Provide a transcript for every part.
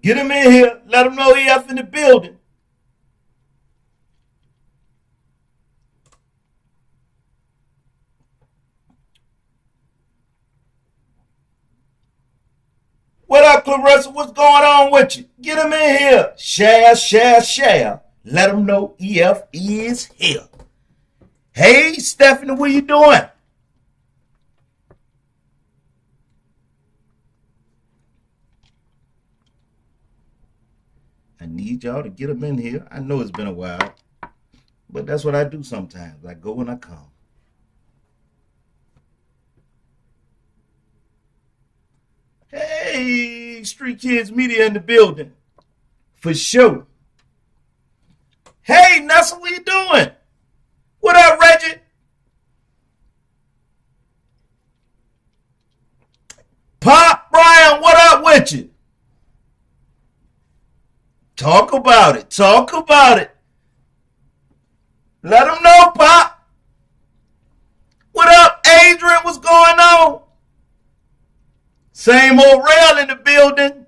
Get him in here. Let him know he up in the building. What up, Clarissa? What's going on with you? Get him in here. Share, share, share. Let him know EF is here. Hey, Stephanie, what you doing? I need y'all to get him in here. I know it's been a while, but that's what I do sometimes. I go and I come. Hey, Street Kids Media in the building. For sure. Hey, Nessa, what you doing? What up, Reggie? Pop, Brian, what up with you? Talk about it. Talk about it. Let them know, Pop. What up, Adrian? What's going on? Same old rail in the building.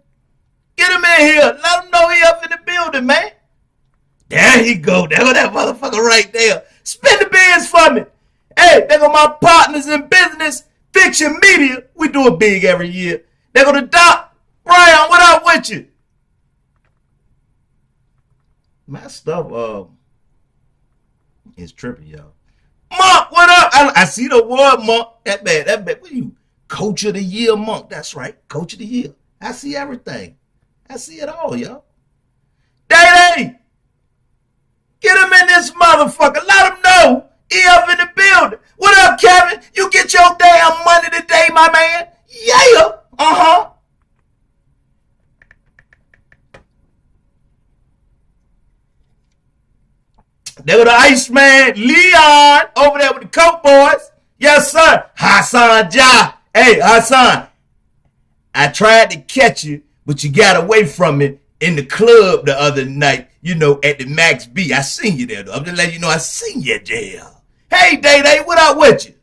Get him in here. Let him know he up in the building, man. There he go. There go that motherfucker right there. Spin the beans for me. Hey, there go my partners in business, Fiction Media. We do it big every year. There go the Doc. Brian, what up with you? My stuff is trippy, y'all. Monk, what up? I see the word, Monk. That bad. What are you? Coach of the year, Monk. That's right. Coach of the year. I see everything. I see it all, y'all. Day. Get him in this motherfucker. Let him know he up in the building. What up, Kevin? You get your damn money today, my man. Yeah. Uh-huh. There was the Iceman, Leon, over there with the Coke Boys. Yes, sir. Hassan Ja. Hey, Hassan, I tried to catch you, but you got away from me in the club the other night, you know, at the Max B. I seen you there, though. I'm just letting you know I seen you there. Hey, Day, what up with you?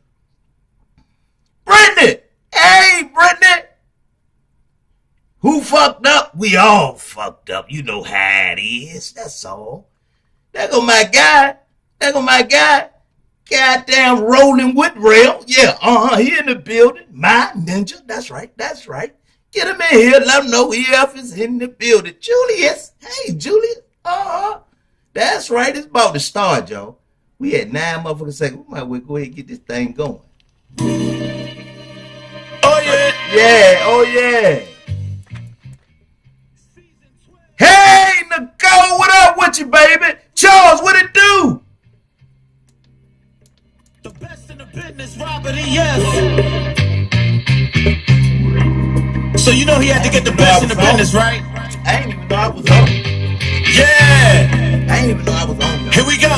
Brittany. Hey, Brittany. Who fucked up? We all fucked up. You know how it is. That's all. There go my guy. Goddamn rolling with rail. Yeah, he in the building. My ninja. That's right. Get him in here. Let him know EF is in the building. Julius. Hey, Julius. That's right. It's about to start, y'all. We had 9 motherfucking seconds. We might well go ahead and get this thing going. Oh, yeah. Hey, Nicole, what up with you, baby? Charles, what it do? The best in the business, Robert EF. So you know he had to get the best in the business, right? I ain't even know I was on. Yeah. I ain't even know I was on. Here we go.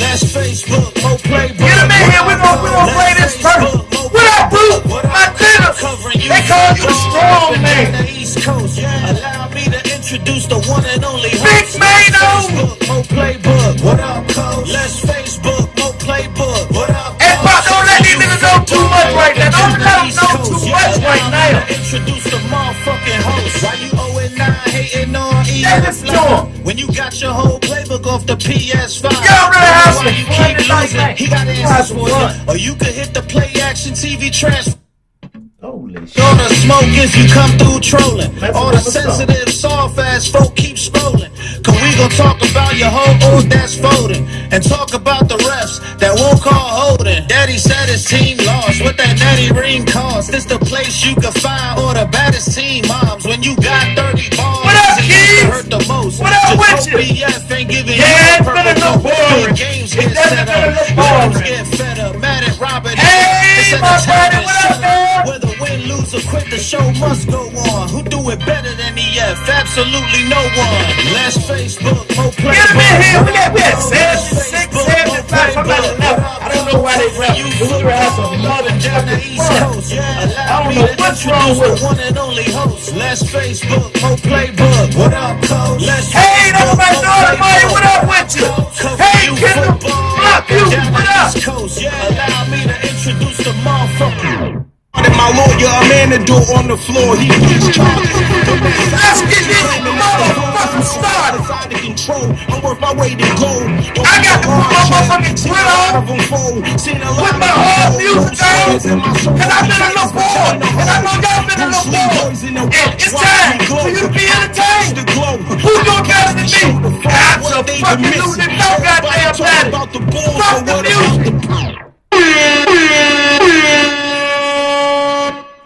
Less Facebook, more Playbook. Get him in here. We gonna play this first. What up, boo? My dinner. They call you the strong man. The East Coast. Allow me to introduce the one and only Big Mano. More Playbook. What up, Coach? Less Facebook, more Playbook. What up, Hey, Pop, don't let these niggas know too much right now. Don't let them know too much right now. Introduce the motherfucking host. Why you 0-9 hating on EF? When you got your whole playbook off the PS5. Y'all really have some you fun keep tonight, man. He got answers for you. Or you could hit the play action TV transfer. Holy shit. All the smoke if you come through trolling. All the sensitive, soft ass folk keep scrolling. Cause we gon' talk about your whole old that's folding. And talk about the refs that won't call holding. Daddy said his team lost. What that natty ring cost? This the place you can find all the baddest team moms. When you got 30 balls, what up, it hurt the most. What up with you? BF ain't giving yeah, you it's been a little boring. Games get set up. Bones get fed up. Mad at Robert. Hey, my buddy, what up, man? Whether win, lose, or quit, the show must go on. Who do it better than EF? Absolutely no one. Less Facebook, more Playbook. Get him in here. We had 76, 75, somebody left. I don't know why they left. We were have some motherfucking fun. I don't know what's wrong with one and only host. Less Facebook, more Playbook. What up, Coach? Hey, that's my daughter, buddy. What up with you? Hey, Kendall, fuck you. What up? Allow me to introduce the motherfucker. My lawyer, a man to do on the floor. He puts charges. worth my weight in gold. I got to put my motherfucking grill on with my whole music on, cause I've been in the war, and I know y'all been in the war. And it's time for you to be entertained. Who's doing better than me? Absolutely no goddamn matter. Fuck the music.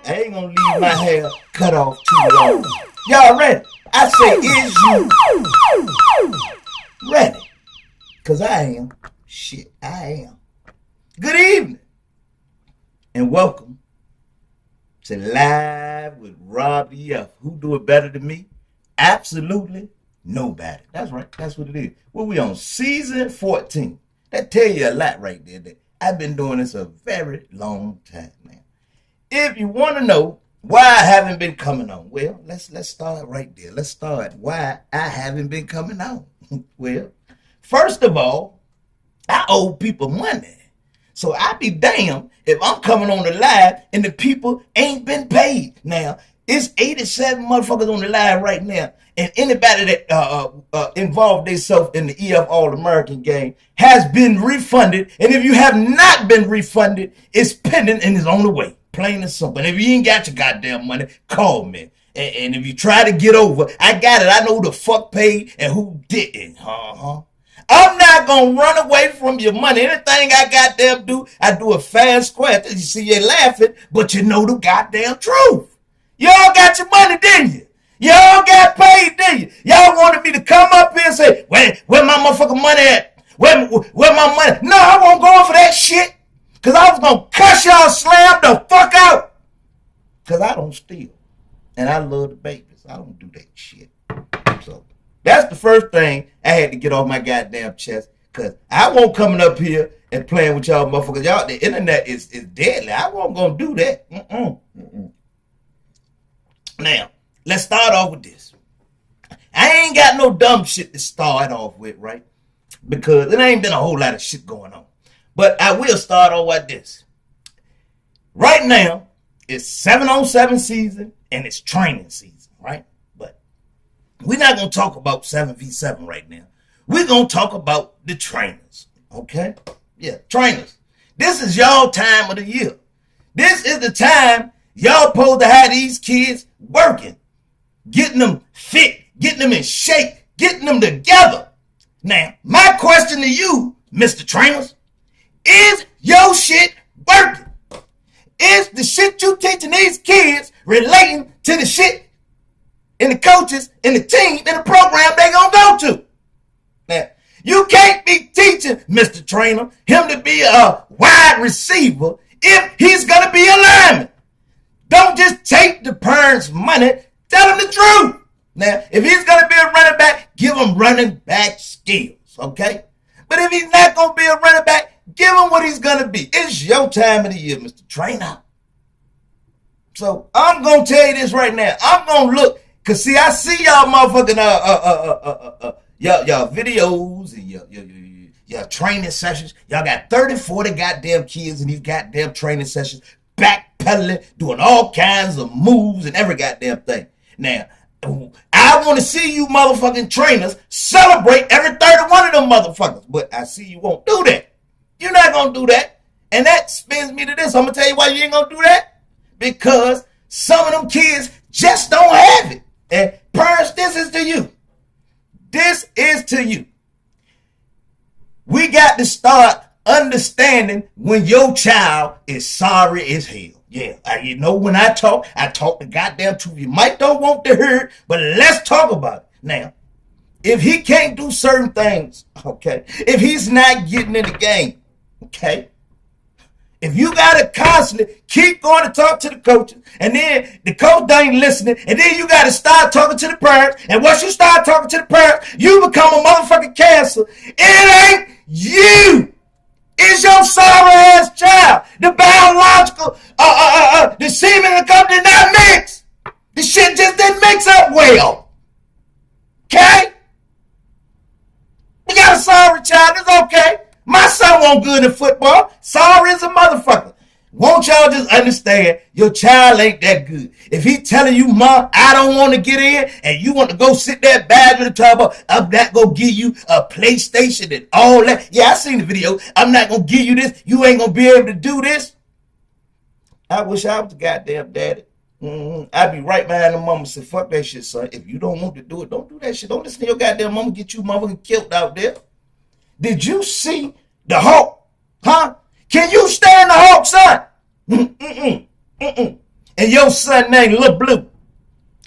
I ain't gonna leave my hair cut off too long. Y'all ready? I say, is you ready? Cause I am. Shit, I am. Good evening. And welcome to Live with Rob DF. Who do it better than me? Absolutely nobody. That's right. That's what it is. Well, we on season 14. That tell you a lot right there. That I've been doing this a very long time now. If you want to know why I haven't been coming on, well, let's start right there. Let's start why I haven't been coming on. Well, first of all, I owe people money. So I be damned if I'm coming on the live and the people ain't been paid. Now, it's 87 motherfuckers on the live right now. And anybody that involved themselves in the EF All-American game has been refunded. And if you have not been refunded, it's pending and is on the way. Plain and simple. And if you ain't got your goddamn money, call me. And if you try to get over, I got it. I know who the fuck paid and who didn't. I'm not going to run away from your money. Anything I goddamn do, I do a fast square. You see, you're laughing, but you know the goddamn truth. Y'all got your money, didn't you? Y'all got paid, didn't you? Y'all wanted me to come up here and say, where my motherfucking money at? Where my money? No, I won't go for that shit. Because I was going to cuss y'all slam the fuck out. Because I don't steal. And I love the babies. I don't do that shit. So that's the first thing I had to get off my goddamn chest. Because I won't coming up here and playing with y'all motherfuckers. Y'all, the internet is deadly. I won't going to do that. Now, let's start off with this. I ain't got no dumb shit to start off with, right? Because it ain't been a whole lot of shit going on. But I will start off with this. Right now, it's 7-on-7 season and it's training season, right? But we're not going to talk about 7v7 right now. We're going to talk about the trainers, okay? Yeah, trainers. This is y'all time of the year. This is the time y'all supposed to have these kids working, getting them fit, getting them in shape, getting them together. Now, my question to you, Mr. Trainers, is your shit working? Is the shit you teaching these kids relating to the shit and the coaches and the team and the program they gonna go to? Now, you can't be teaching Mr. Trainer him to be a wide receiver if he's gonna be a lineman. Don't just take the parents' money. Tell him the truth. Now, if he's gonna be a running back, give him running back skills, okay? But if he's not gonna be a running back, give him what he's going to be. It's your time of the year, Mr. Trainer. So I'm going to tell you this right now. I'm going to look, because see, I see y'all motherfucking, y'all videos and your training sessions. Y'all got 30, 40 goddamn kids in these goddamn training sessions, backpedaling, doing all kinds of moves and every goddamn thing. Now, I want to see you motherfucking trainers celebrate every 31 of them motherfuckers. But I see you won't do that. You're not going to do that. And that spins me to this. I'm going to tell you why you ain't going to do that. Because some of them kids just don't have it. And parents, this is to you. This is to you. We got to start understanding when your child is sorry as hell. Yeah, you know, when I talk the goddamn truth. You might don't want to hear it, but let's talk about it. Now, if he can't do certain things, okay, if he's not getting in the game, okay, if you got to constantly keep going to talk to the coaches, and then the coach ain't listening, and then you got to start talking to the parents, and once you start talking to the parents, you become a motherfucking cancer. It ain't you. It's your sorry-ass child. The biological, the semen and the cup did not mix. The shit just didn't mix up well. Okay? You got a sorry child, it's okay. My son won't good in football. Sorry as a motherfucker. Won't y'all just understand your child ain't that good? If he telling you, Mom, I don't want to get in, and you want to go sit there bad with the trouble, I'm not going to give you a PlayStation and all that. Yeah, I seen the video. I'm not going to give you this. You ain't going to be able to do this. I wish I was the goddamn daddy. I'd be right behind the mama and say, fuck that shit, son. If you don't want to do it, don't do that shit. Don't listen to your goddamn mama get you motherfucking killed out there. Did you see the Hulk? Huh? Can you stand the Hulk, son? And your son named Lil Blue.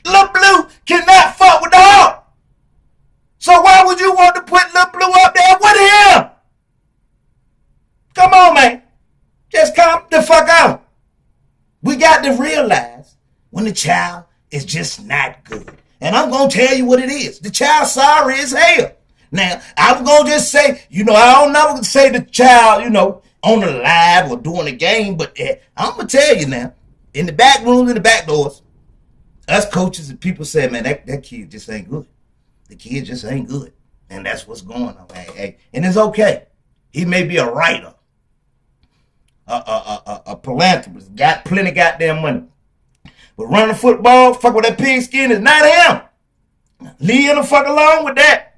Lil Blue cannot fuck with the Hulk. So why would you want to put Lil Blue up there with him? Come on, man. Just calm the fuck out. We got to realize when the child is just not good. And I'm going to tell you what it is. The child sorry as hell. Now, I'm going to just say, I don't never say the child, on the live or doing a game, but I'm going to tell you now, in the back rooms, in the back doors, us coaches and people say, man, that kid just ain't good. The kid just ain't good. And that's what's going on. Hey. And it's okay. He may be a writer, a philanthropist, got plenty goddamn money. But running football, fuck with that pigskin is not him. Leave him the fuck alone with that.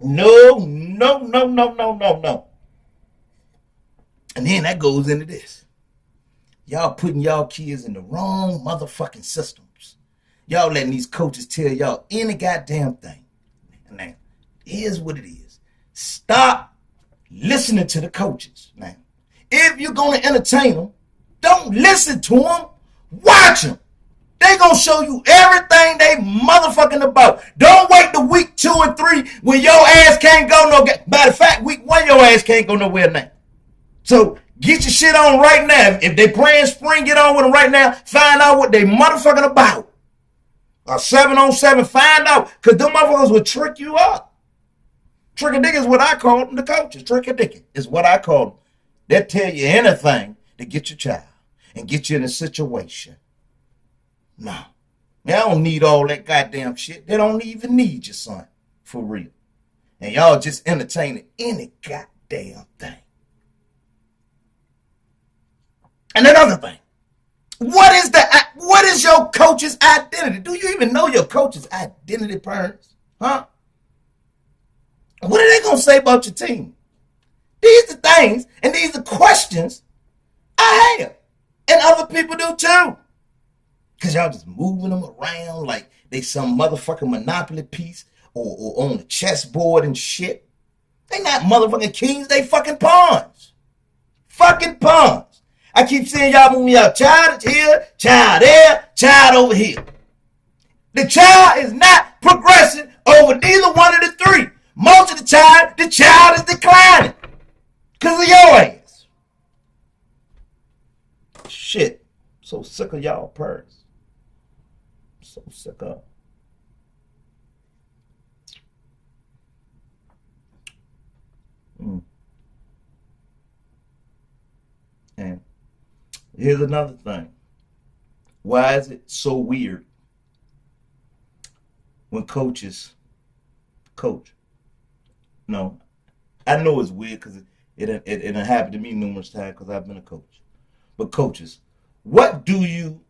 No. And then that goes into this. Y'all putting y'all kids in the wrong motherfucking systems. Y'all letting these coaches tell y'all any goddamn thing. Now, here's what it is. Stop listening to the coaches. Now, if you're going to entertain them, don't listen to them. Watch them. They gonna show you everything they motherfucking about. Don't wait to week 2 and 3 when your ass can't go no. Matter of fact, week 1 your ass can't go nowhere now. So get your shit on right now. If they playing spring, get on with them right now. Find out what they motherfucking about. A 7-on-7, find out, cause them motherfuckers will trick you up. Trick-a-dick is what I call them. The coaches, trick-a-dick is what I call them. They'll tell you anything to get your child and get you in a situation. No, they don't need all that goddamn shit. They don't even need your son, for real. And y'all just entertaining any goddamn thing. And another thing, what is your coach's identity? Do you even know your coach's identity, parents? Huh? What are they gonna say about your team? These are things and these are questions I have, and other people do too. Because y'all just moving them around like they some motherfucking Monopoly piece or on the chessboard and shit. They not motherfucking kings, they fucking pawns. Fucking pawns. I keep seeing y'all moving y'all child here, child there, child over here. The child is not progressing over neither one of the three. Most of the time, the child is declining. Because of your ass. Shit. So sick of y'all parents. So sick of. And here's another thing. Why is it so weird when coaches coach? No, I know it's weird because it happened to me numerous times because I've been a coach. But coaches, what do you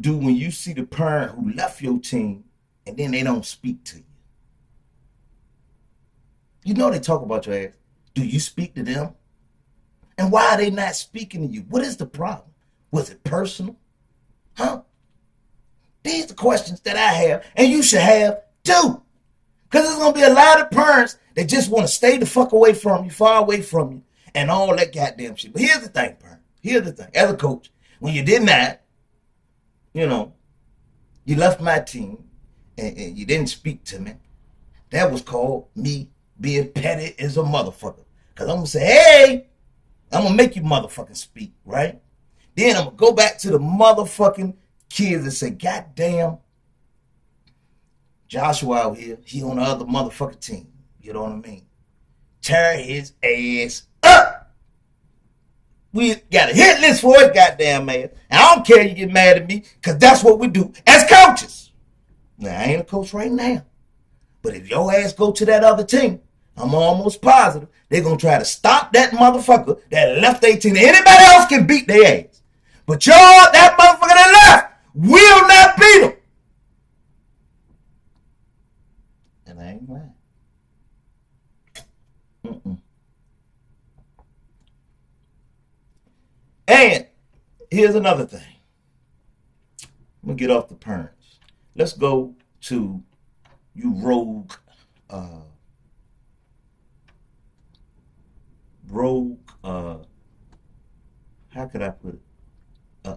do when you see the parent who left your team and then they don't speak to you? You know they talk about your ass. Do you speak to them? And why are they not speaking to you? What is the problem? Was it personal? Huh? These are the questions that I have, and you should have too. Because there's going to be a lot of parents that just want to stay the fuck away from you, far away from you, and all that goddamn shit. But here's the thing, parent. Here's the thing. As a coach, when you did not, you left my team and you didn't speak to me, that was called me being petty as a motherfucker. Because I'm going to say, hey, I'm going to make you motherfucking speak, right? Then I'm going to go back to the motherfucking kids and say, goddamn, Joshua out here, he on the other motherfucking team. You know what I mean? Tear his ass up. We got a hit list for his goddamn ass. And I don't care you get mad at me, because that's what we do as coaches. Now, I ain't a coach right now. But if your ass go to that other team, I'm almost positive They're going to try to stop that motherfucker that left 18. Anybody else can beat their ass. But y'all, that motherfucker that left, will not beat them. And I ain't lying. And here's another thing. I'm going to get off the perms. Let's go to you rogue, how could I put it?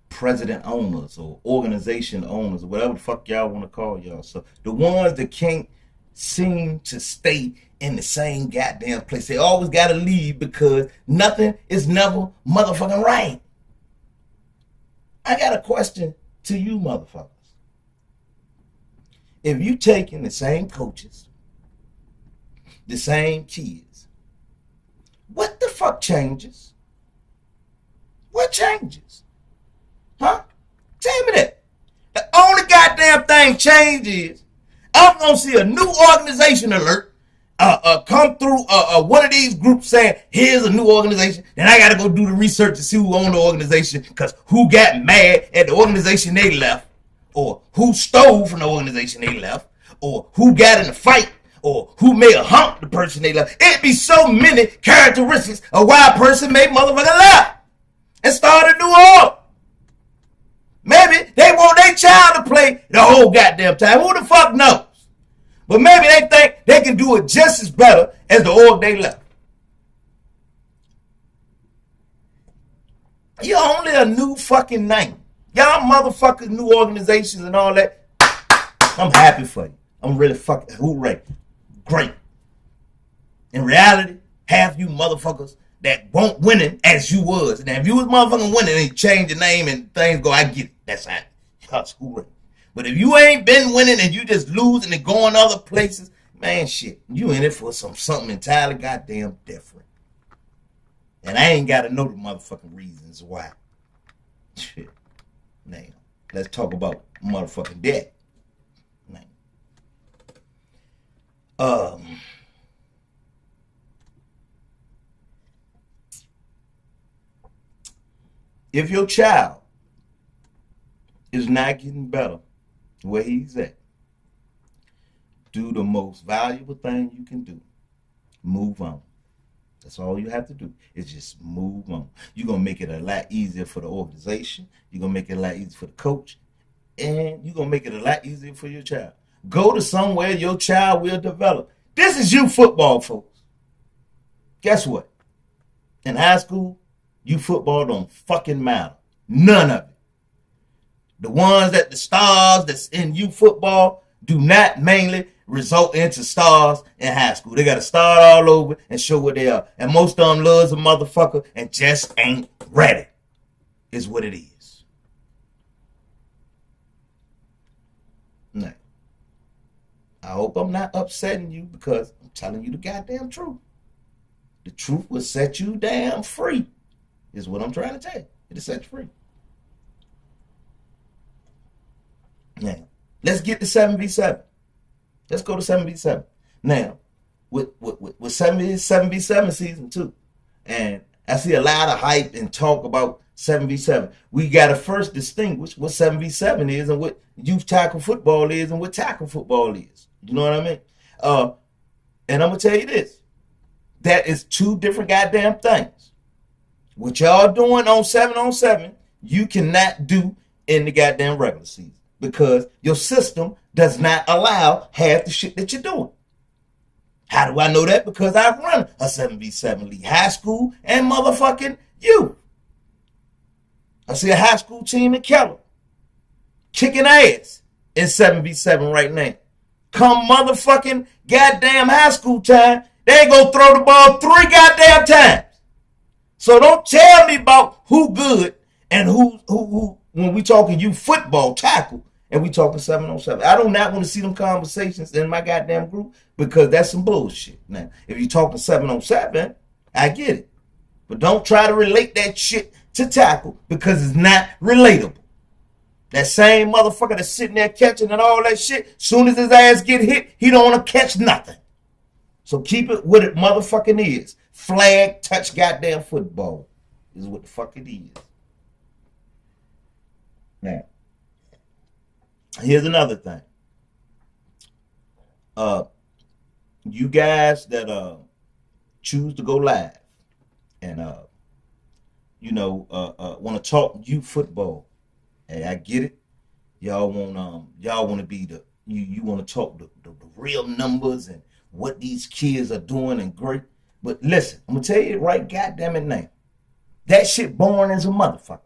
President owners or organization owners or whatever the fuck y'all want to call y'all. So the ones that can't seem to stay in the same goddamn place. They always got to leave because nothing is never motherfucking right. I got a question to you motherfuckers. If you taking the same coaches, the same kids, what the fuck changes? What changes? Huh? Tell me that. The only goddamn thing changes, I'm going to see a new organization alert come through one of these groups saying, here's a new organization. Then I got to go do the research to see who owned the organization because who got mad at the organization they left, or who stole from the organization they left, or who got in a fight, or who may have humped the person they left. It'd be so many characteristics of why a person may motherfucker left and start a new org. Maybe they want their child to play the whole goddamn time. Who the fuck knows? But maybe they think they can do it just as better as the org they left. You're only a new fucking name. Y'all motherfuckers, new organizations and all that. I'm happy for you. I'm really fucking hooray. Great. In reality, half you motherfuckers that won't winning as you was. And if you was motherfucking winning and you change your name and things go, I get it. That's how y'all's hooray. But if you ain't been winning and you just losing and going other places, man, shit, you in it for something entirely goddamn different. And I ain't got to know the motherfucking reasons why. Shit. Now, let's talk about motherfucking debt. Now, if your child is not getting better where he's at, do the most valuable thing you can do. Move on. That's all you have to do is just move on. You're going to make it a lot easier for the organization. You're going to make it a lot easier for the coach. And you're going to make it a lot easier for your child. Go to somewhere your child will develop. This is youth football, folks. Guess what? In high school, youth football don't fucking matter. None of it. The ones that the stars that's in youth football do not mainly result into stars in high school. They got to start all over and show what they are. And most of them loves a motherfucker and just ain't ready, is what it is. Now, I hope I'm not upsetting you because I'm telling you the goddamn truth. The truth will set you damn free, is what I'm trying to tell you. It'll set you free. Now, let's get to 7v7. Let's go to 7v7. Now, with 7v7 season 2, and I see a lot of hype and talk about 7v7. We got to first distinguish what 7v7 is and what youth tackle football is and what tackle football is. You know what I mean? And I'm going to tell you this. That is two different goddamn things. What y'all doing on 7-on-7, you cannot do in the goddamn regular season. Because your system does not allow half the shit that you're doing. How do I know that? Because I've run a 7v7 league, high school and motherfucking youth. I see a high school team in Keller kicking ass in 7v7 right now. Come motherfucking goddamn high school time, they ain't gonna throw the ball 3 goddamn times. So don't tell me about who good and who when we talking you football tackle and we talking 7-on-7. I do not want to see them conversations in my goddamn group because that's some bullshit. Now, if you talking 7-on-7, I get it. But don't try to relate that shit to tackle because it's not relatable. That same motherfucker that's sitting there catching and all that shit, soon as his ass get hit, he don't want to catch nothing. So keep it what it motherfucking is. Flag touch goddamn football is what the fuck it is. Now, here's another thing. You guys that choose to go live and want to talk youth football. Hey, I get it. Y'all want to be you want to talk the real numbers and what these kids are doing and great. But listen, I'm gonna tell you right goddamn it now. That shit boring as a motherfucker.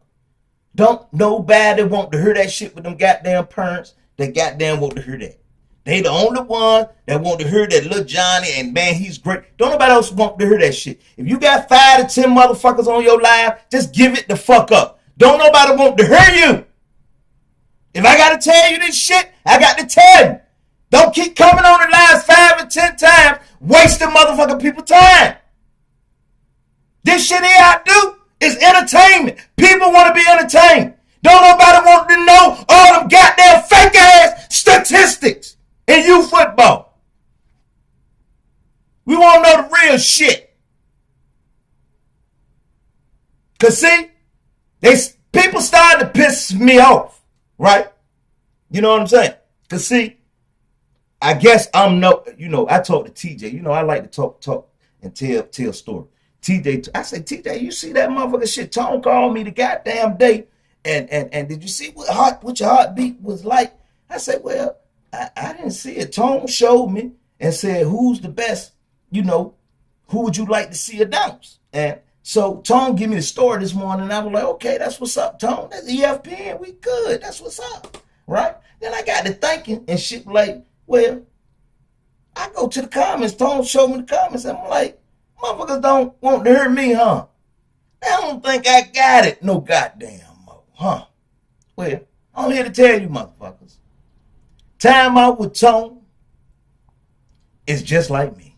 Don't nobody want to hear that shit with them goddamn parents that goddamn want to hear that. They the only one that want to hear that little Johnny and man, he's great. Don't nobody else want to hear that shit. If you got 5 to 10 motherfuckers on your live, just give it the fuck up. Don't nobody want to hear you. If I got to tell you this shit, I got to tell you. Don't keep coming on the live 5 or 10 times, wasting motherfucking people's time. This shit here I do is entertainment. People want to be entertained. Don't nobody want to know all them goddamn fake ass statistics in youth football. We want to know the real shit. Cause see, people starting to piss me off, right? You know what I'm saying? Cause see, I guess I talk to TJ. I like to talk and tell story. TJ, I say, TJ, you see that motherfucker shit? Tone called me the goddamn day, and did you see what your heartbeat was like? I said, well, I didn't see it. Tone showed me and said, who's the best? Who would you like to see announce? And so Tone give me the story this morning, and I was like, okay, that's what's up, Tone. That's EFPN. We good. That's what's up, right? Then I got to thinking and shit like, well, I go to the comments. Tone showed me the comments. And I'm like, motherfuckers don't want to hear me, huh? I don't think I got it no goddamn more, huh? Well, I'm here to tell you, motherfuckers. Time out with Tone is just like me.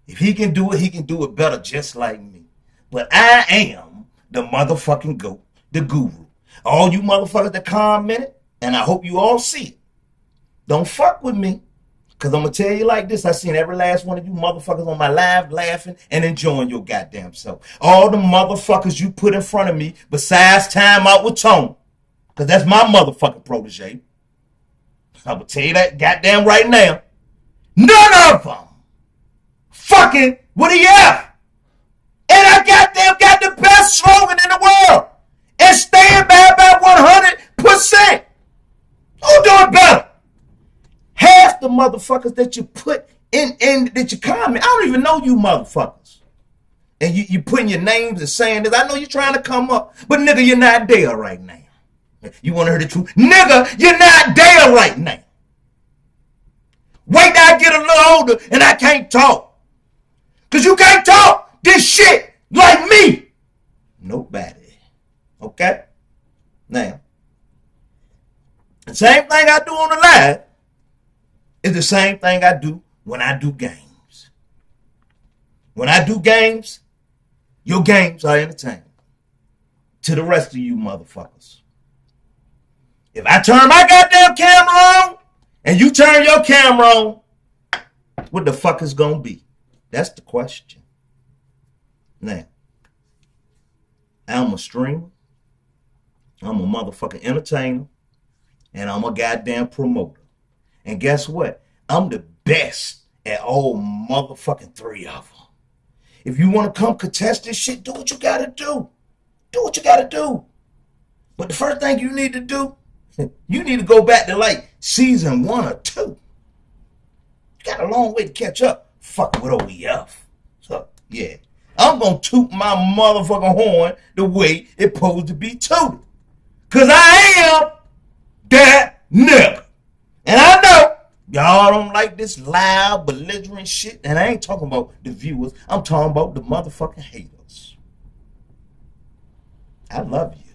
If he can do it, he can do it better just like me. But I am the motherfucking GOAT, the guru. All you motherfuckers that commented, and I hope you all see it. Don't fuck with me. Because I'm going to tell you like this. I seen every last one of you motherfuckers on my live laughing and enjoying your goddamn self. All the motherfuckers you put in front of me besides Time Out with Tone. Because that's my motherfucking protege. I'm going to tell you that goddamn right now. None of them fucking with a F. And I goddamn got the best slogan in the world. And stand by 100%. Who doing better? Half the motherfuckers that you put in that you comment, I don't even know you motherfuckers. And you putting your names and saying this. I know you're trying to come up, but nigga, you're not there right now. You want to hear the truth? Nigga, you're not there right now. Wait till I get a little older and I can't talk. Because you can't talk this shit like me. Nobody. Okay? Now, the same thing I do on the live is the same thing I do when I do games. When I do games, your games are entertaining to the rest of you motherfuckers. If I turn my goddamn camera on and you turn your camera on, what the fuck is gonna be? That's the question. Now, I'm a streamer, I'm a motherfucking entertainer, and I'm a goddamn promoter. And guess what? I'm the best at all motherfucking 3 of them. If you want to come contest this shit, do what you gotta do. Do what you gotta do. But the first thing you need to do, you need to go back to like season 1 or 2. You got a long way to catch up. Fuck with OEF. So, yeah. I'm gonna toot my motherfucking horn the way it's supposed to be tooted. Cause I am that nigga. And I know y'all don't like this loud, belligerent shit. And I ain't talking about the viewers. I'm talking about the motherfucking haters. I love you.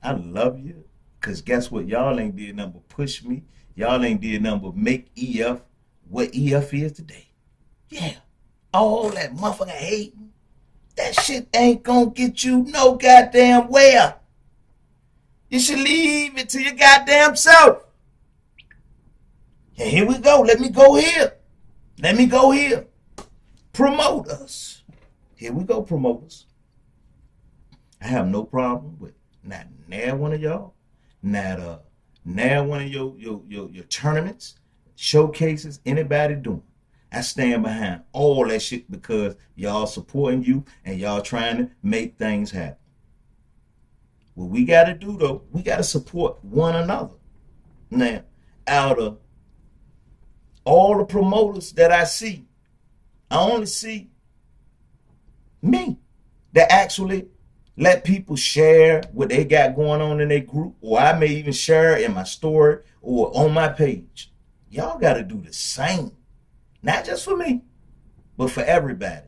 I love you. Because guess what? Y'all ain't did nothing but push me. Y'all ain't did nothing but make EF what EF is today. Yeah. All that motherfucking hating. That shit ain't gonna get you no goddamn where. You should leave it to your goddamn self. And here we go. Let me go here. Let me go here. Promote us. Here we go, promoters. I have no problem with not near one of y'all, not near one of your tournaments, showcases, anybody doing. I stand behind all that shit because y'all supporting you and y'all trying to make things happen. What we got to do, though, we got to support one another. Now, out of all the promoters that I see, I only see me that actually let people share what they got going on in their group, or I may even share it in my story or on my page. Y'all got to do the same. Not just for me, but for everybody.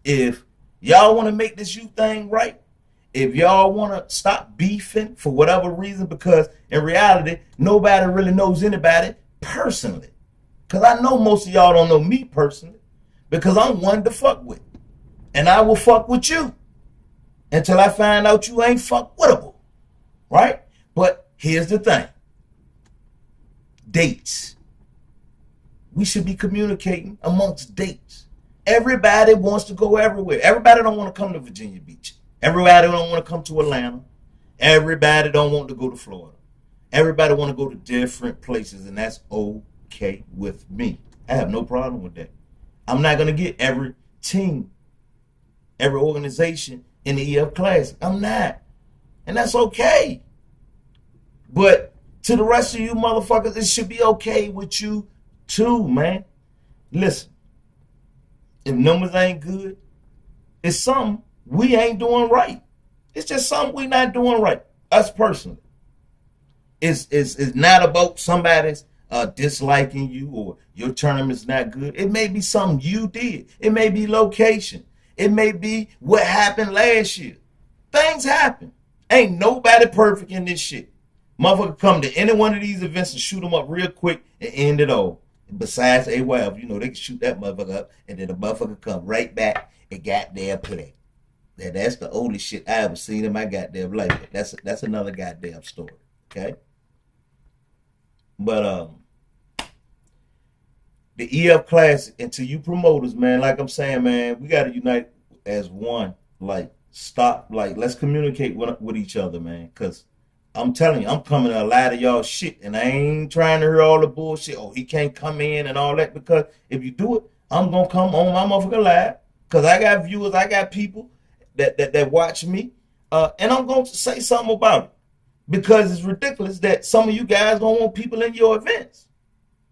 If y'all want to make this youth thing right, if y'all want to stop beefing for whatever reason, because in reality, nobody really knows anybody personally. Because I know most of y'all don't know me personally, because I'm one to fuck with. And I will fuck with you until I find out you ain't fuck wittable. Right? But here's the thing. Dates. We should be communicating amongst dates. Everybody wants to go everywhere. Everybody don't want to come to Virginia Beach. Everybody don't want to come to Atlanta. Everybody don't want to go to Florida. Everybody want to go to different places, and that's okay with me. I have no problem with that. I'm not going to get every team, every organization in the EF Classic. I'm not. And that's okay. But to the rest of you motherfuckers, it should be okay with you too, man. Listen, if numbers ain't good, it's something we ain't doing right. It's just something we not doing right. Us personally. It's not about somebody's disliking you or your tournament's not good. It may be something you did. It may be location. It may be what happened last year. Things happen. Ain't nobody perfect in this shit. Motherfucker come to any one of these events and shoot them up real quick and end it all. Besides AWAF, they can shoot that motherfucker up and then the motherfucker come right back and goddamn play. That's the only shit I ever seen in my goddamn life. That's another goddamn story. Okay? But the EF Classic, and to you promoters, man, like I'm saying, man, we gotta unite as one. Like, stop, like, let's communicate with each other, man. Cause I'm telling you, I'm coming to a lot of y'all shit, and I ain't trying to hear all the bullshit. Oh, he can't come in and all that, because if you do it, I'm gonna come on my motherfucking live, cause I got viewers, I got people that watch me, and I'm going to say something about it, because it's ridiculous that some of you guys don't want people in your events.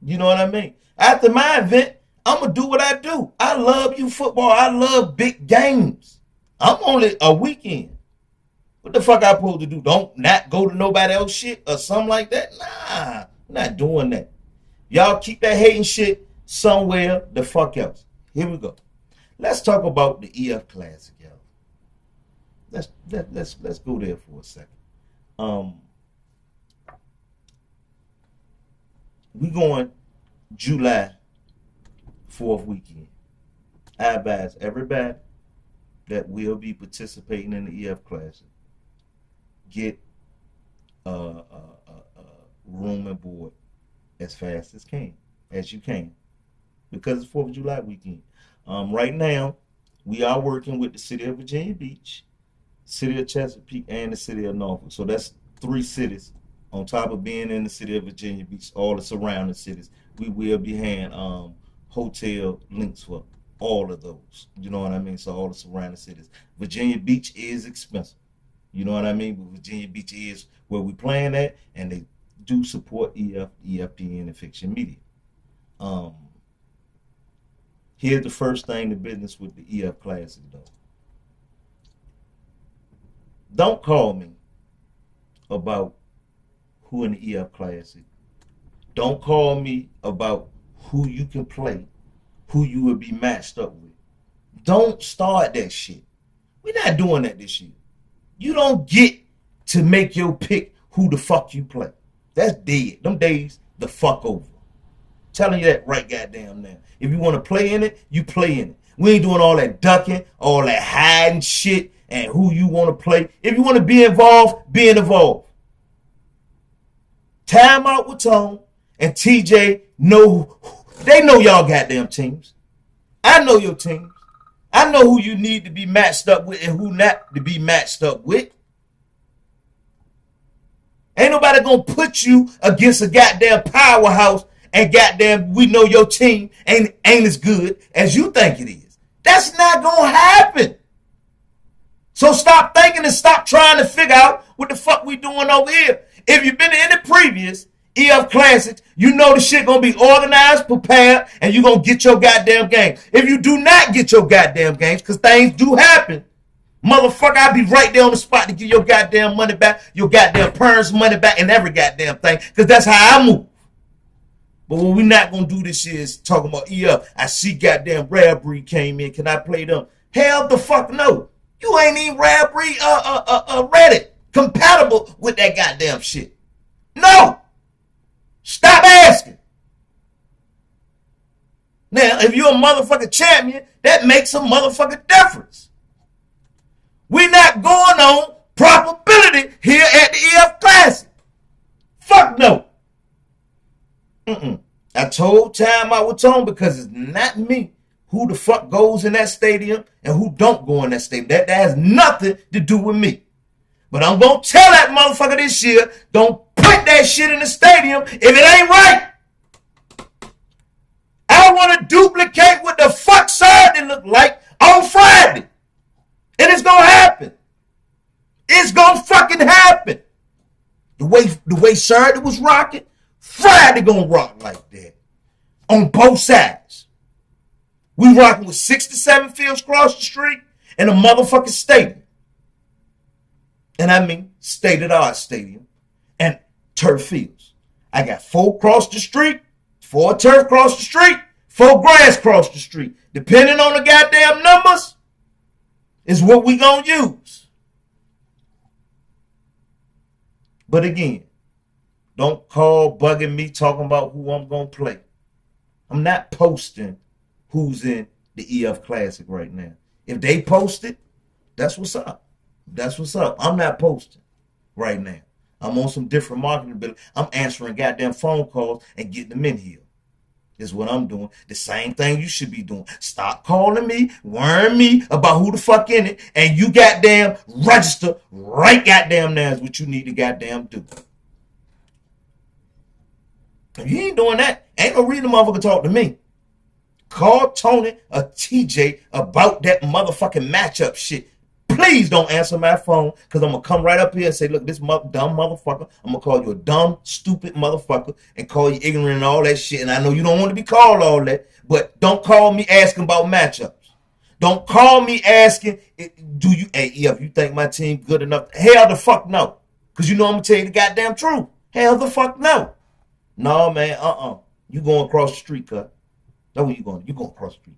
You know what I mean? After my event, I'm gonna do what I do. I love you football. I love big games. I'm only a weekend. What the fuck I supposed to do? Don't not go to nobody else shit or something like that? Nah, I'm not doing that. Y'all keep that hating shit somewhere the fuck else. Here we go. Let's talk about the EF Classic, y'all. Let's go there for a second. We going July 4th weekend. I advise everybody that will be participating in the EF Classic, get room and board as fast as you can, because it's 4th of July weekend. Right now, we are working with the city of Virginia Beach, city of Chesapeake, and the city of Norfolk. So that's 3 cities on top of being in the city of Virginia Beach, all the surrounding cities. We will be having hotel links for all of those. You know what I mean? So all the surrounding cities. Virginia Beach is expensive. You know what I mean? But Virginia Beach is where we playing at, and they do support EF, EFPN, and Fiction Media. Here's the first thing to business with the EF Classic, though. Don't call me about who in the EF Classic. Don't call me about who you can play, who you will be matched up with. Don't start that shit. We're not doing that this year. You don't get to make your pick who the fuck you play. That's dead. Them days, the fuck over. Telling you that right goddamn now. If you want to play in it, you play in it. We ain't doing all that ducking, all that hiding shit, and who you want to play. If you want to be involved, be involved. Time out with Tone and TJ know They know y'all goddamn teams. I know your teams. I know who you need to be matched up with and who not to be matched up with. Ain't nobody gonna put you against a goddamn powerhouse and goddamn we know your team ain't as good as you think it is. That's not gonna happen. So stop thinking and stop trying to figure out what the fuck we doing over here. If you've been to any previous EF Classics, you know the shit gonna be organized, prepared, and you gonna get your goddamn game. If you do not get your goddamn games, because things do happen, motherfucker, I'll be right there on the spot to give your goddamn money back, your goddamn parents' money back, and every goddamn thing, because that's how I move. But what we not gonna do this year is talking about EF. I see goddamn Rare Breed came in. Can I play them? Hell the fuck no. You ain't even Rare Breed ready, compatible with that goddamn shit. No. Stop asking. Now, if you're a motherfucking champion, that makes a motherfucking difference. We're not going on probability here at the EF Classic. Fuck no. I told time I was on because it's not me who the fuck goes in that stadium and who don't go in that stadium. That has nothing to do with me. But I'm going to tell that motherfucker this year, don't put that shit in the stadium if it ain't right. I want to duplicate what the fuck Saturday looked like on Friday. And it's going to happen. It's going to fucking happen. The way Saturday was rocking, Friday going to rock like that. On both sides. We rocking with 67 fields across the street and a motherfucking stadium. And I mean state-of-the-art stadium and turf fields. I got 4 across the street, 4 turf across the street, 4 grass across the street. Depending on the goddamn numbers is what we gonna use. But again, don't call bugging me talking about who I'm gonna play. I'm not posting who's in the EF Classic right now. If they post it, that's what's up. That's what's up. I'm not posting right now. I'm on some different marketing ability. I'm answering goddamn phone calls and getting them in here. Is what I'm doing. The same thing you should be doing. Stop calling me, worrying me about who the fuck in it, and you goddamn register right goddamn now is what you need to goddamn do. If you ain't doing that, ain't no reason the motherfucker talk to me. Call Tony or TJ about that motherfucking matchup shit. Please don't answer my phone because I'm going to come right up here and say, look, this dumb motherfucker, I'm going to call you a dumb, stupid motherfucker and call you ignorant and all that shit. And I know you don't want to be called all that, but don't call me asking about matchups. Don't call me asking, do you, hey, if you think my team good enough? Hell the fuck no. Because you know I'm going to tell you the goddamn truth. Hell the fuck no. No, man, You going across the street, cut. That's where you going. You going across the street.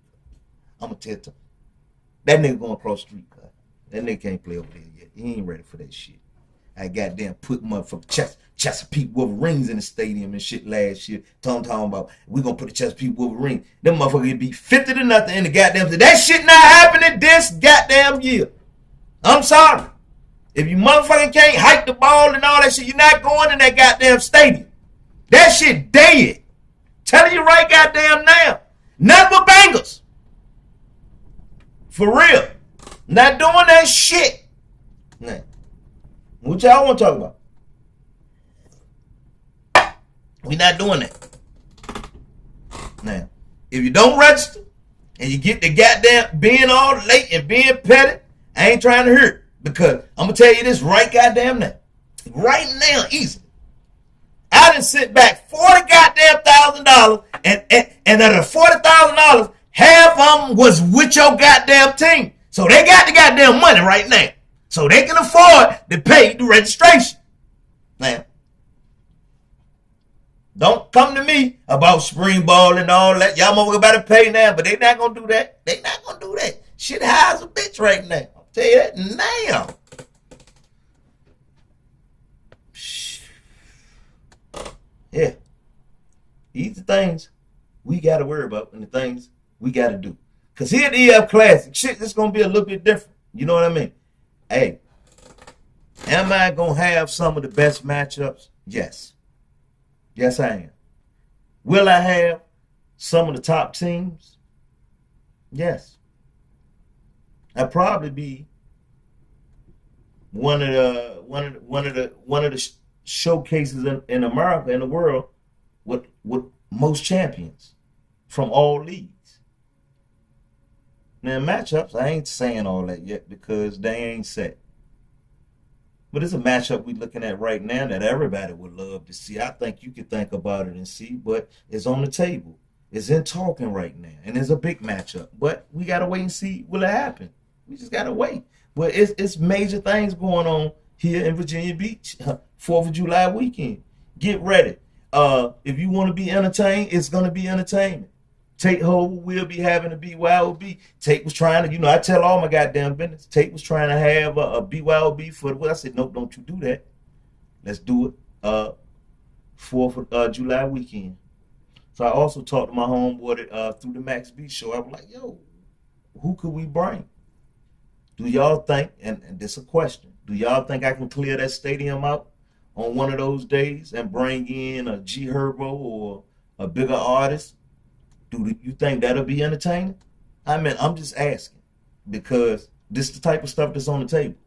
I'm going to tell you. That nigga going across the street, cut. That nigga can't play over there yet. He ain't ready for that shit. I goddamn put motherfucking Chesapeake Wolverines in the stadium and shit last year. Talking about we gonna put the Chesapeake Wolverines. Them motherfuckers be 50-0 in the goddamn. That shit not happening this goddamn year. I'm sorry. If you motherfucking can't hike the ball and all that shit, you're not going in that goddamn stadium. That shit dead. Telling you right goddamn now. Nothing but bangers. For real. Not doing that shit. Now, what y'all want to talk about? We not doing that. Now, if you don't register and you get the goddamn being all late and being petty, I ain't trying to hurt. Because I'm going to tell you this right goddamn now. Right now, easily. I done sit back $40 goddamn $1,000 and out of $40,000, half of them was with your goddamn team. So they got the goddamn money right now. So they can afford to pay the registration. Now, don't come to me about spring ball and all that. Y'all motherfuckers about to pay now, but they not going to do that. They not going to do that. Shit high as a bitch right now. I'll tell you that now. Yeah. These are things we got to worry about and the things we got to do. Because here at the EF Classic, shit, it's going to be a little bit different. You know what I mean? Hey, am I going to have some of the best matchups? Yes. Yes, I am. Will I have some of the top teams, yes. I'd probably be one of the showcases in America, in the world, with most champions from all leagues. Now matchups, I ain't saying all that yet because they ain't set. But it's a matchup we're looking at right now that everybody would love to see. I think you could think about it and see, but it's on the table. It's in talking right now, and it's a big matchup. But we gotta wait and see will it happen. We just gotta wait. But it's major things going on here in Virginia Beach, 4th of July weekend. Get ready. If you want to be entertained, it's gonna be entertainment. Tate Hove will be having a BYOB. Tate was trying to, I tell all my goddamn business. Tate was trying to have a BYOB for the. I said, nope, don't you do that. Let's do it 4th of July weekend. So I also talked to my homeboy through the Max B show. I was like, yo, who could we bring? Do y'all think, and this is a question, do y'all think I can clear that stadium out on one of those days and bring in a G Herbo or a bigger artist? Do you think that'll be entertaining? I mean, I'm just asking because this is the type of stuff that's on the table.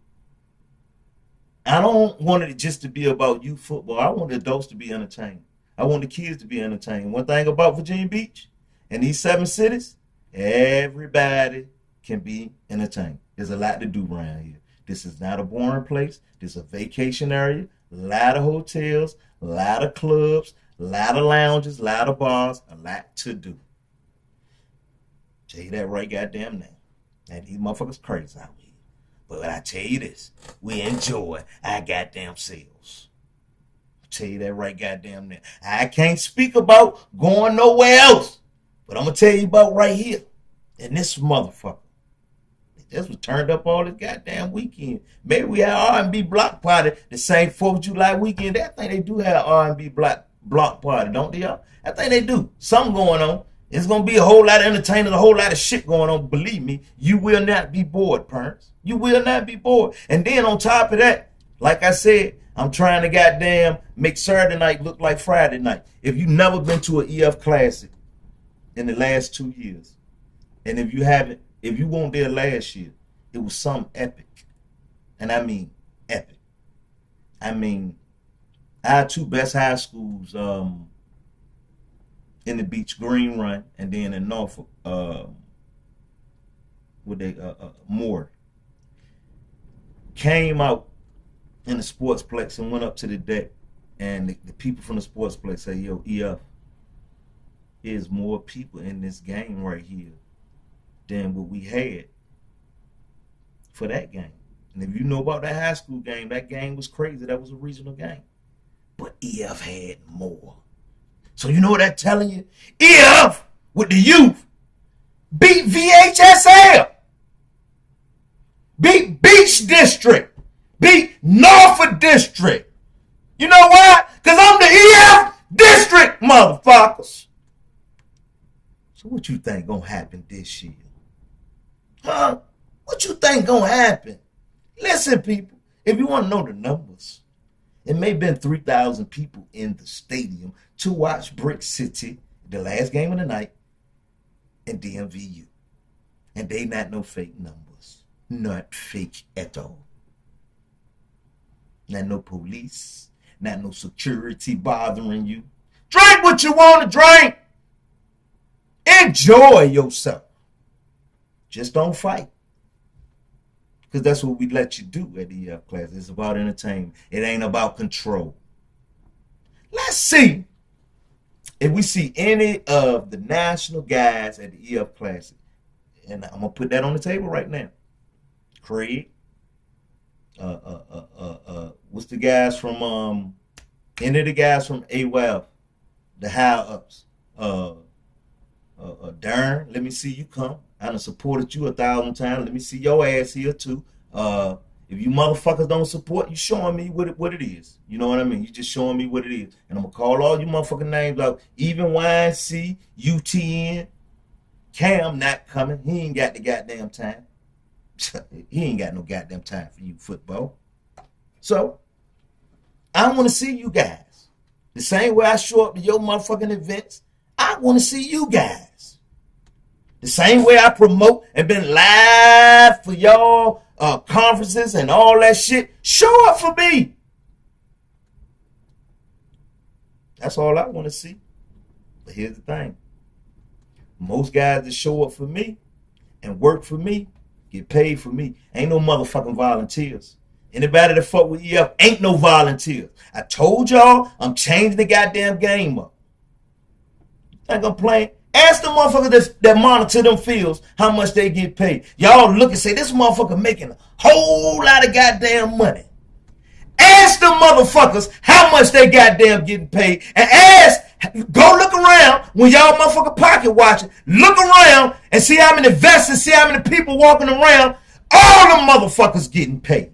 I don't want it just to be about youth football. I want the adults to be entertained. I want the kids to be entertained. One thing about Virginia Beach and these 7 cities, everybody can be entertained. There's a lot to do around here. This is not a boring place. This is a vacation area, a lot of hotels, a lot of clubs, a lot of lounges, a lot of bars, a lot to do. Tell you that right goddamn now. And these motherfuckers crazy out here. But I tell you this, we enjoy our goddamn selves. Tell you that right goddamn now. I can't speak about going nowhere else, but I'm gonna tell you about right here. And this motherfucker. This was turned up all this goddamn weekend. Maybe we had R&B block party the same 4th of July weekend. I think they do have R&B block party, don't they, y'all? I think they do. Something going on. It's going to be a whole lot of entertainment, a whole lot of shit going on. Believe me, you will not be bored, parents. You will not be bored. And then on top of that, like I said, I'm trying to goddamn make Saturday night look like Friday night. If you've never been to an EF Classic in the last 2 years, and if you haven't, if you weren't there last year, it was some epic. And I mean epic. I mean, our 2 best high schools in the Beach, Green Run, and then in Norfolk, Moore, came out in the Sportsplex and went up to the deck. And the people from the Sportsplex say, yo, EF, there's more people in this game right here than what we had for that game. And if you know about that high school game, that game was crazy. That was a regional game. But EF had more. So you know what that's telling you? EF, with the youth, beat VHSL, beat Beach District, beat Norfolk District. You know why? Because I'm the EF District, motherfuckers. So what you think gonna happen this year? Huh? What you think gonna happen? Listen, people, if you want to know the numbers, it may have been 3,000 people in the stadium to watch Brick City, the last game of the night, and DMVU. And they not no fake numbers. Not fake at all. Not no police, not no security bothering you. Drink what you want to drink. Enjoy yourself. Just don't fight. Because that's what we let you do at the EF class. It's about entertainment. It ain't about control. Let's see if we see any of the national guys at the EF Classic. And I'm going to put that on the table right now. Craig. What's the guys from, any of the guys from AWAF, the high ups. Darren, let me see you come. I done supported you 1,000 times. Let me see your ass here too. If you motherfuckers don't support, you showing me what it is. You know what I mean? You just showing me what it is. And I'm going to call all you motherfucking names out. Even YNC, UTN, Cam not coming. He ain't got the goddamn time. He ain't got no goddamn time for you football. So, I want to see you guys. The same way I show up to your motherfucking events, I want to see you guys. The same way I promote and been live for y'all conferences and all that shit. Show up for me. That's all I want to see. But here's the thing. Most guys that show up for me and work for me get paid for me. Ain't no motherfucking volunteers. Anybody that fuck with EF ain't no volunteers. I told y'all I'm changing the goddamn game up. Think I'm playing? Ask the motherfuckers that monitor them fields how much they get paid. Y'all look and say, this motherfucker making a whole lot of goddamn money. Ask the motherfuckers how much they goddamn getting paid. And go look around when y'all motherfucker pocket watching. Look around and see how many vests, see how many people walking around. All them motherfuckers getting paid.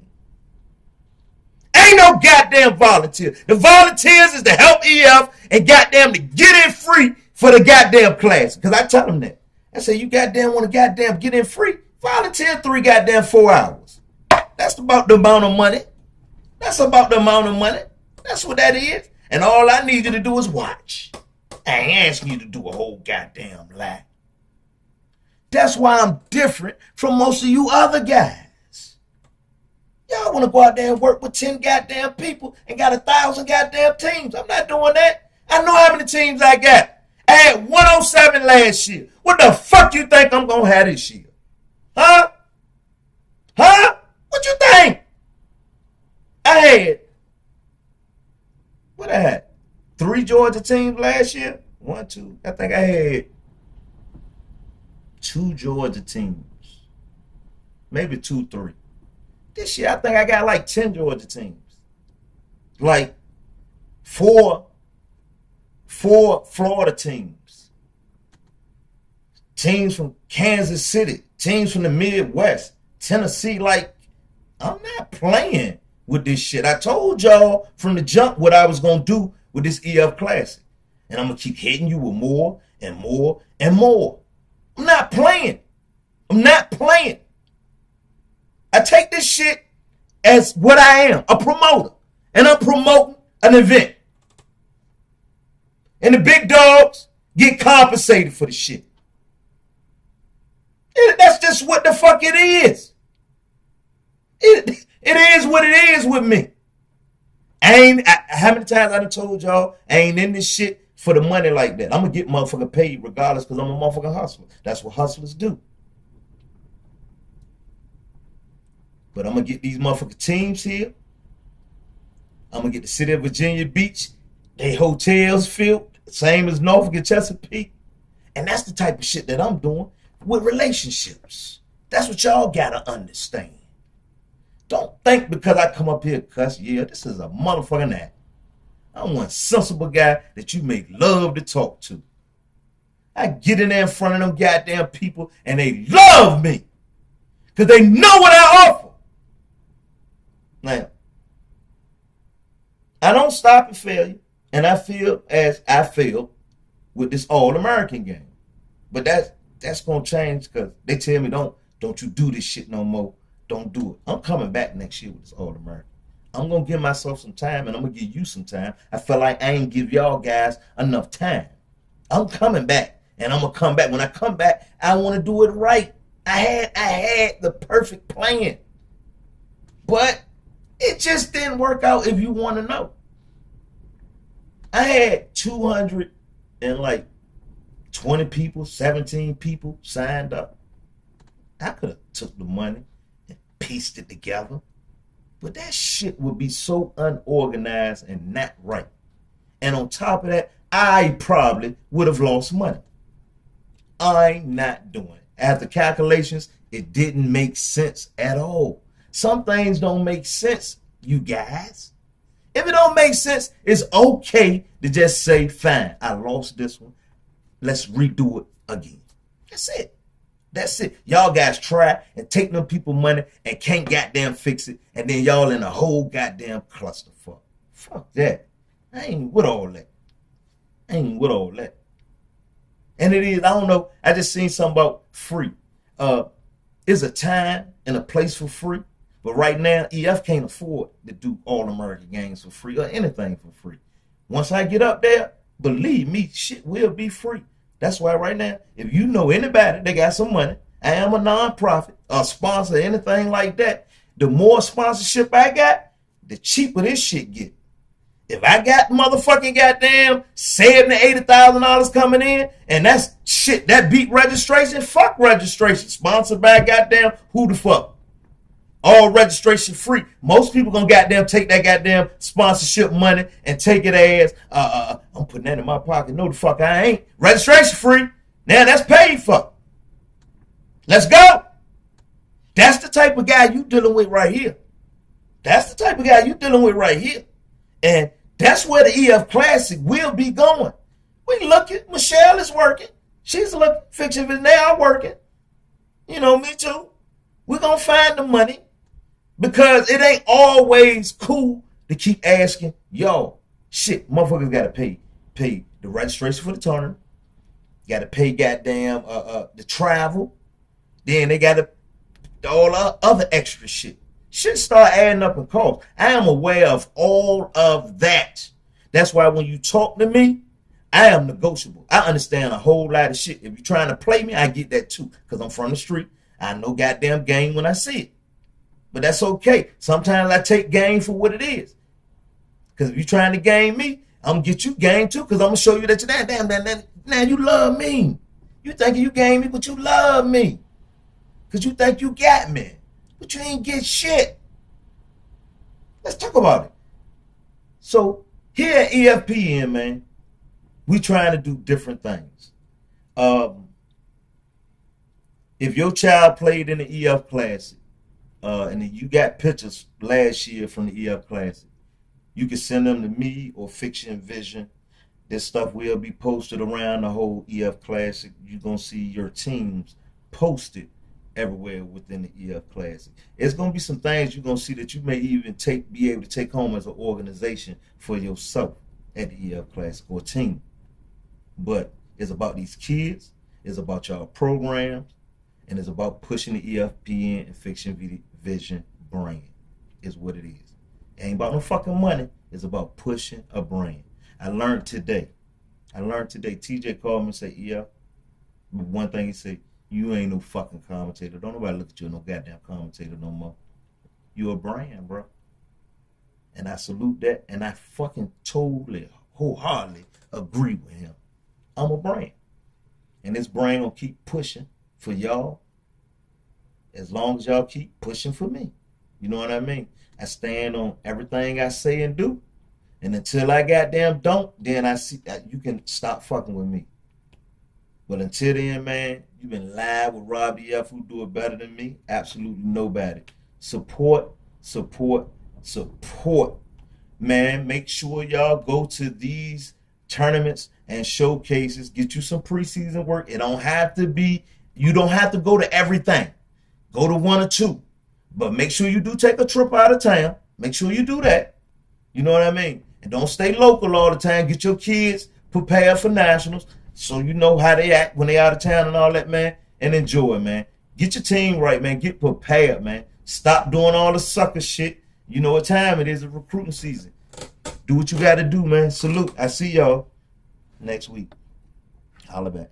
Ain't no goddamn volunteer. The volunteers is to help EF and goddamn to get in free for the goddamn class. Because I tell them that. I say, you goddamn want to goddamn get in free? Volunteer 4 hours. That's about the amount of money. That's about the amount of money. That's what that is. And all I need you to do is watch. I ain't asking you to do a whole goddamn lot. That's why I'm different from most of you other guys. Y'all want to go out there and work with 10 goddamn people and got 1,000 goddamn teams. I'm not doing that. I know how many teams I got. I had 107 last year. What the fuck you think I'm going to have this year? Huh? Huh? What you think? I had, what I had? 3 Georgia teams last year? 1, 2. I think I had 2 Georgia teams. Maybe 2, 3. This year, I think I got like 10 Georgia teams. Like 4 Florida teams. Teams from Kansas City. Teams from the Midwest. Tennessee. Like, I'm not playing with this shit. I told y'all from the jump what I was going to do with this EF Classic. And I'm going to keep hitting you with more and more and more. I'm not playing. I'm not playing. I take this shit as what I am, a promoter. And I'm promoting an event. And the big dogs get compensated for the shit. That's just what the fuck it is. It is what it is with me. How many times I done told y'all I ain't in this shit for the money like that. I'm going to get motherfucking paid regardless because I'm a motherfucking hustler. That's what hustlers do. But I'm going to get these motherfucking teams here. I'm going to get the city of Virginia Beach. They hotels filled. Same as Norfolk and Chesapeake. And that's the type of shit that I'm doing with relationships. That's what y'all got to understand. Don't think because I come up here cuss, yeah, this is a motherfucking act. I'm one sensible guy that you make love to talk to. I get in there in front of them goddamn people and they love me. Because they know what I offer. Now, I don't stop at failure, and I feel as I feel with this All-American game. But that's gonna change because they tell me don't you do this shit no more. Don't do it. I'm coming back next year with this All-American. I'm gonna give myself some time, and I'm gonna give you some time. I feel like I ain't give y'all guys enough time. I'm coming back, and I'm gonna come back. When I come back, I want to do it right. I had the perfect plan, but it just didn't work out. If you want to know, I had 220 people, 17 people signed up. I could have took the money and pieced it together, but that shit would be so unorganized and not right. And on top of that, I probably would have lost money. I'm not doing it. After calculations, it didn't make sense at all. Some things don't make sense, you guys. If it don't make sense, it's okay to just say, fine, I lost this one. Let's redo it again. That's it. That's it. Y'all guys try and take them people money and can't goddamn fix it. And then y'all in a whole goddamn clusterfuck. Fuck that. I ain't with all that. And it is, I don't know, I just seen something about free. There's a time and a place for free. But right now, EF can't afford to do All-American games for free or anything for free. Once I get up there, believe me, shit will be free. That's why right now, if you know anybody that got some money, I am a nonprofit, a sponsor, anything like that, the more sponsorship I got, the cheaper this shit get. If I got motherfucking goddamn $70,000 to $80,000 coming in, and that's shit, that beat registration, fuck registration. Sponsored by goddamn who the fuck? All registration free. Most people gonna goddamn take that goddamn sponsorship money and take it as, I'm putting that in my pocket. No the fuck I ain't. Registration free. Now that's paid for. Let's go. That's the type of guy you dealing with right here. That's the type of guy you dealing with right here. And that's where the EF Classic will be going. We look at Michelle is working. She's looking, Fiction is now working. You know, me too. We're going to find the money because it ain't always cool to keep asking, yo, shit, motherfuckers got to pay the registration for the tournament. Got to pay goddamn the travel. Then they got to all other extra shit. Shit start adding up in cost. I am aware of all of that. That's why when you talk to me, I am negotiable. I understand a whole lot of shit. If you're trying to play me, I get that too. Because I'm from the street. I know goddamn game when I see it. But that's okay. Sometimes I take game for what it is. Because if you're trying to game me, I'm going to get you game too. Because I'm going to show you that you're damn, now you love me. You think you game me, but you love me. Because you think you got me. But you ain't get shit. Let's talk about it. So here at EFPN, man, we trying to do different things. If your child played in the EF Classic, and then you got pictures last year from the EF Classic, you can send them to me or Fiction Vision. This stuff will be posted around the whole EF Classic. You're going to see your teams posted everywhere within the EF Classic. It's going to be some things you're going to see that you may even be able to take home as an organization for yourself at the EF Classic or team. But it's about these kids, it's about y'all programs, and it's about pushing the EFPN and Fiction Vision brand is what it is. It ain't about no fucking money. It's about pushing a brand. I learned today. TJ called me and said, yeah. One thing he said, you ain't no fucking commentator. Don't nobody look at you as no goddamn commentator no more. You a brand, bro. And I salute that. And I fucking totally, wholeheartedly agree with him. I'm a brand. And this brand gonna keep pushing for y'all as long as y'all keep pushing for me. You know what I mean? I stand on everything I say and do. And until I goddamn don't, then I see you can stop fucking with me. But until then, man, you've been live with Rob DF, who do it better than me. Absolutely nobody. Support. Man, make sure y'all go to these tournaments and showcases. Get you some preseason work. It don't have to be, you don't have to go to everything. Go to one or two. But make sure you do take a trip out of town. Make sure you do that. You know what I mean? And don't stay local all the time. Get your kids prepared for nationals so you know how they act when they out of town and all that, man. And enjoy, man. Get your team right, man. Get prepared, man. Stop doing all the sucker shit. You know what time it is, it's recruiting season. Do what you got to do, man. Salute. I see y'all next week. Holla back.